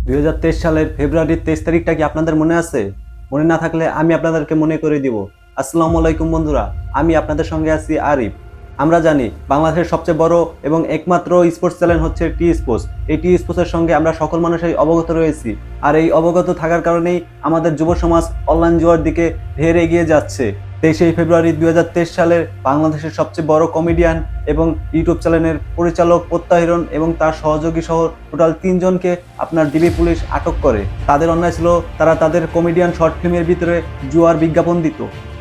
2023 সালের ফেব্রুয়ারির 23 তারিখটা কি আপনাদের মনে আছে? মনে না থাকলে আমি আপনাদেরকে মনে করে দিব। আসসালামু আলাইকুম বন্ধুরা, আমি আপনাদের সঙ্গে আছি আরিফ। আমরা জানি বাংলাদেশের সবচেয়ে বড় এবং একমাত্র স্পোর্টস চ্যানেল হচ্ছে টি স্পোর্টস। এই টি স্পোর্টসের সঙ্গে আমরা সকল মানুষই অবগত রয়েছি, আর এই অবগত থাকার কারণেই আমাদের যুব সমাজ অনলাইন জুয়ার দিকে ঢের এগিয়ে যাচ্ছে। 23 ফেব্রুয়ারি 2023 সালের বাংলাদেশের সবচেয়ে বড় কমেডিয়ান এবং ইউটিউব চ্যানেলের পরিচালক প্রত্যাহিরণ এবং তার সহযোগী সহ টোটাল 3 জনকে আপনার ডিবি পুলিশ আটক করে। তাদের অন্যায় ছিল তারা তাদের কমেডিয়ান শর্ট ফিল্মের ভিতরে জুয়ার বিজ্ঞাপন দিত।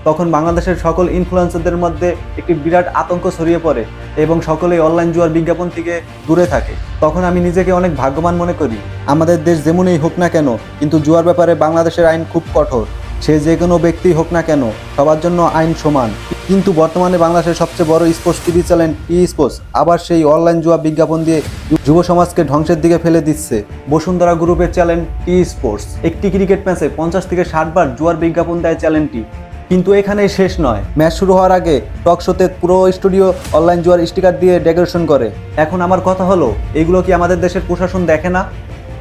তখন বাংলাদেশের সকল ইনফ্লুয়েন্সারদের মধ্যে একটি বিরাট আতঙ্ক ছড়িয়ে পড়ে এবং সকলেই অনলাইন জুয়ার বিজ্ঞাপন থেকে দূরে থাকে। তখন আমি নিজেকে অনেক ভাগ্যবান মনে করি। আমাদের দেশ যেমনই হোক না কেন, কিন্তু জুয়ার ব্যাপারে বাংলাদেশের আইন খুব কঠোর। সে যে কোনো ব্যক্তি হোক না কেন, সবার জন্য আইন সমান। কিন্তু বর্তমানে বাংলাদেশের সবচেয়ে বড় sports TV channel T Sports আবার সেই অনলাইন জুয়া বিজ্ঞাপন দিয়ে যুব সমাজকে ধ্বংসের দিকে ফেলে দিচ্ছে। বসুন্ধরা গ্রুপের চ্যানেল টি স্পোর্টস একটি ক্রিকেট ম্যাচে 50 থেকে 60 বার জুয়ার বিজ্ঞাপন দেয় চ্যানেলটি। কিন্তু এখানেই শেষ নয়, ম্যাচ শুরু হওয়ার আগে টক শোতে পুরো স্টুডিও অনলাইন জুয়ার স্টিকার দিয়ে ডেকোরেশন করে। এখন আমার কথা হলো, এগুলো কি আমাদের দেশের প্রশাসন দেখে না,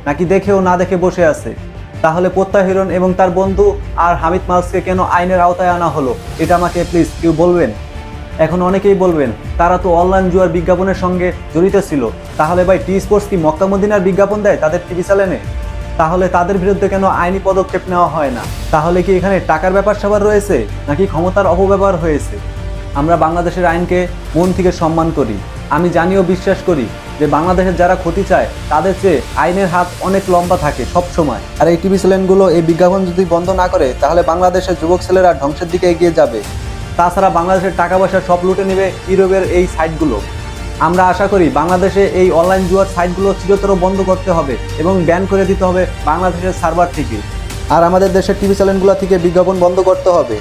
নাকি দেখেও না দেখে বসে আছে? তাহলে প্রত্যাহিরণ এবং তার বন্ধু আর হামিদ মালসকে কেন আইনের আওতায় আনা হলো, এটা আমাকে প্লিজ কেউ বলবেন। এখন অনেকেই বলবেন তারা তো অনলাইন জুয়ার বিজ্ঞাপনের সঙ্গে জড়িত ছিল। তাহলে ভাই টি স্পোর্টস কি মক্কা মদিনার বিজ্ঞাপন দেয় তাদের টিভি চ্যানেলে? তাহলে তাদের বিরুদ্ধে কেন আইনি পদক্ষেপ নেওয়া হয় না? তাহলে কি এখানে টাকার ব্যাপার স্যাপার রয়েছে, নাকি ক্ষমতার অপব্যবহার হয়েছে? আমরা বাংলাদেশের আইনকে মন থেকে সম্মান করি। আমি জানি ও বিশ্বাস করি যে বাংলাদেশের যারা ক্ষতি চায় তাদের চেয়ে আইনের হাত অনেক লম্বা থাকে সব সময়। আর এই টিভি চ্যানেলগুলো এই বিজ্ঞাপন যদি বন্ধ না করে, তাহলে বাংলাদেশের যুবক ছেলেরা ধ্বংসের দিকে এগিয়ে যাবে। তাছাড়া বাংলাদেশের টাকা পয়সা সব লুটে নেবে ইউরোপের এই সাইটগুলো। আমরা আশা করি বাংলাদেশে এই অনলাইন জুয়ার সাইটগুলো চিরতর বন্ধ করতে হবে এবং ব্যান করে দিতে হবে বাংলাদেশের সার্ভার থেকে। আর আমাদের দেশের টিভি চ্যানেলগুলো থেকে বিজ্ঞাপন বন্ধ করতে হবে।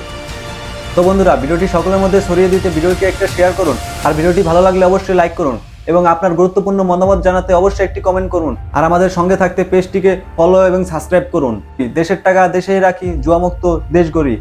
তো বন্ধুরা, ভিডিওটি সকলের মধ্যে ছড়িয়ে দিতে ভিডিওটি একটা শেয়ার করুন, আর ভিডিওটি ভালো লাগলে অবশ্যই লাইক করুন এবং আপনার গুরুত্বপূর্ণ মতামত জানাতে অবশ্যই একটি কমেন্ট করুন। আর আমাদের সঙ্গে থাকতে পেজটিকে ফলো এবং সাবস্ক্রাইব করুন। দেশের টাকা দেশেই রাখি, জুয়ামুক্ত দেশ গড়ি।